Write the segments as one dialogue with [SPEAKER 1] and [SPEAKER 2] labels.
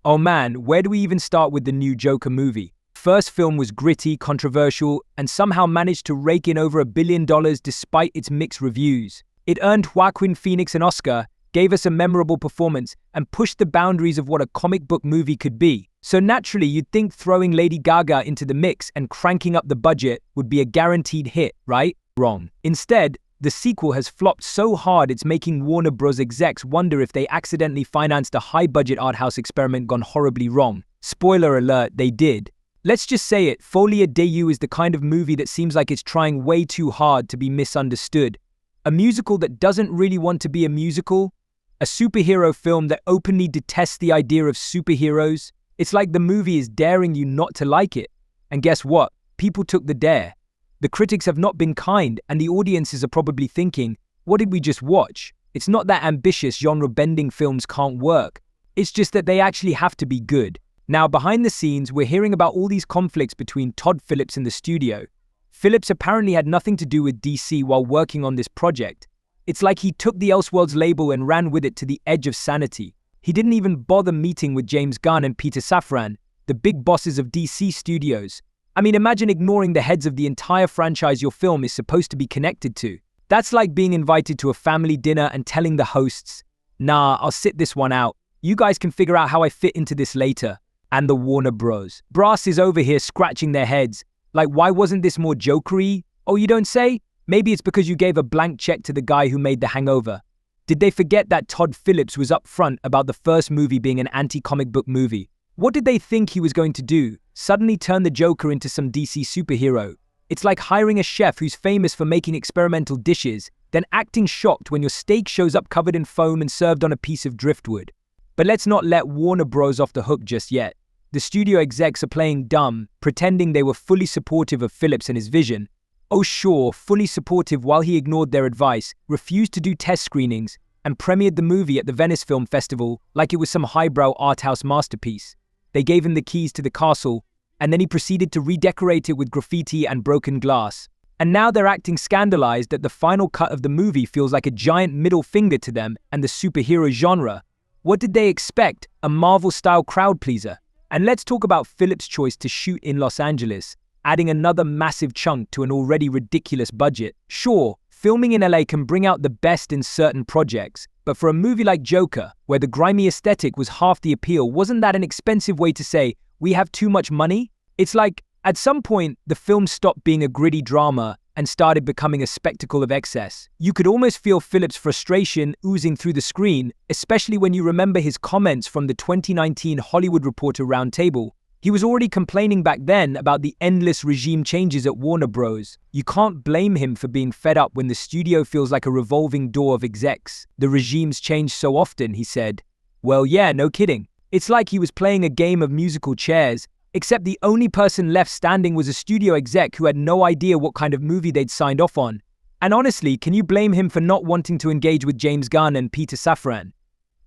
[SPEAKER 1] Oh man, where do we even start with the new Joker movie? First film was gritty, controversial, and somehow managed to rake in over $1 billion despite its mixed reviews. It earned Joaquin Phoenix an Oscar, gave us a memorable performance, and pushed the boundaries of what a comic book movie could be. So naturally, you'd think throwing Lady Gaga into the mix and cranking up the budget would be a guaranteed hit, right? Wrong. Instead, the sequel has flopped so hard it's making Warner Bros. Execs wonder if they accidentally financed a high-budget art house experiment gone horribly wrong. Spoiler alert, they did. Let's just say it, Folie À Deux is the kind of movie that seems like it's trying way too hard to be misunderstood. A musical that doesn't really want to be a musical. A superhero film that openly detests the idea of superheroes. It's like the movie is daring you not to like it. And guess what? People took the dare. The critics have not been kind, and the audiences are probably thinking, what did we just watch? It's not that ambitious genre-bending films can't work. It's just that they actually have to be good. Now, behind the scenes, we're hearing about all these conflicts between Todd Phillips and the studio. Phillips apparently had nothing to do with DC while working on this project. It's like he took the Elseworlds label and ran with it to the edge of sanity. He didn't even bother meeting with James Gunn and Peter Safran, the big bosses of DC Studios. I mean, imagine ignoring the heads of the entire franchise your film is supposed to be connected to. That's like being invited to a family dinner and telling the hosts, nah, I'll sit this one out. You guys can figure out how I fit into this later. And the Warner Bros. Brass is over here scratching their heads. Like, why wasn't this more jokery? Oh, you don't say? Maybe it's because you gave a blank check to the guy who made The Hangover. Did they forget that Todd Phillips was upfront about the first movie being an anti-comic book movie? What did they think he was going to do? Suddenly turn the Joker into some DC superhero? It's like hiring a chef who's famous for making experimental dishes, then acting shocked when your steak shows up covered in foam and served on a piece of driftwood. But let's not let Warner Bros. Off the hook just yet. The studio execs are playing dumb, pretending they were fully supportive of Phillips and his vision. Oh sure, fully supportive while he ignored their advice, refused to do test screenings, and premiered the movie at the Venice Film Festival like it was some highbrow art house masterpiece. They gave him the keys to the castle, and then he proceeded to redecorate it with graffiti and broken glass. And now they're acting scandalized that the final cut of the movie feels like a giant middle finger to them and the superhero genre. What did they expect? A Marvel-style crowd pleaser? And let's talk about Phillips' choice to shoot in Los Angeles, adding another massive chunk to an already ridiculous budget. Sure, filming in LA can bring out the best in certain projects, but for a movie like Joker, where the grimy aesthetic was half the appeal, wasn't that an expensive way to say, we have too much money? It's like, at some point, the film stopped being a gritty drama and started becoming a spectacle of excess. You could almost feel Phillips' frustration oozing through the screen, especially when you remember his comments from the 2019 Hollywood Reporter Roundtable. He was already complaining back then about the endless regime changes at Warner Bros. You can't blame him for being fed up when the studio feels like a revolving door of execs. The regimes change so often, he said. Well, yeah, no kidding. It's like he was playing a game of musical chairs, except the only person left standing was a studio exec who had no idea what kind of movie they'd signed off on. And honestly, can you blame him for not wanting to engage with James Gunn and Peter Safran?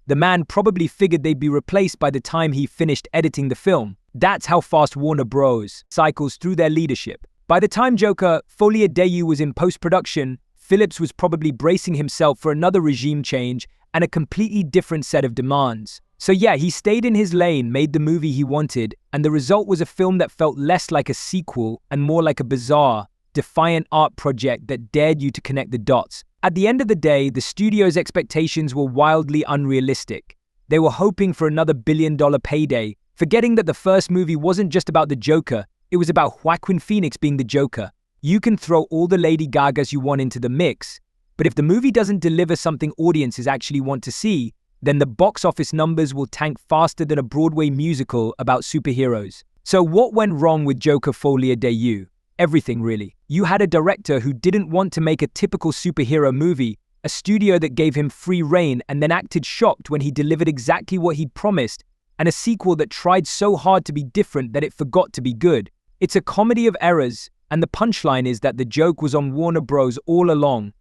[SPEAKER 1] The man probably figured they'd be replaced by the time he finished editing the film. That's how fast Warner Bros. Cycles through their leadership. By the time Joker, Folie À Deux was in post-production, Phillips was probably bracing himself for another regime change and a completely different set of demands. So yeah, he stayed in his lane, made the movie he wanted, and the result was a film that felt less like a sequel and more like a bizarre, defiant art project that dared you to connect the dots. At the end of the day, the studio's expectations were wildly unrealistic. They were hoping for another billion-dollar payday, forgetting that the first movie wasn't just about the Joker, it was about Joaquin Phoenix being the Joker. You can throw all the Lady Gagas you want into the mix, but if the movie doesn't deliver something audiences actually want to see, then the box office numbers will tank faster than a Broadway musical about superheroes. So what went wrong with Joker Folie À Deux? Everything, really. You had a director who didn't want to make a typical superhero movie, a studio that gave him free rein and then acted shocked when he delivered exactly what he'd promised, and a sequel that tried so hard to be different that it forgot to be good. It's a comedy of errors, and the punchline is that the joke was on Warner Bros. All along.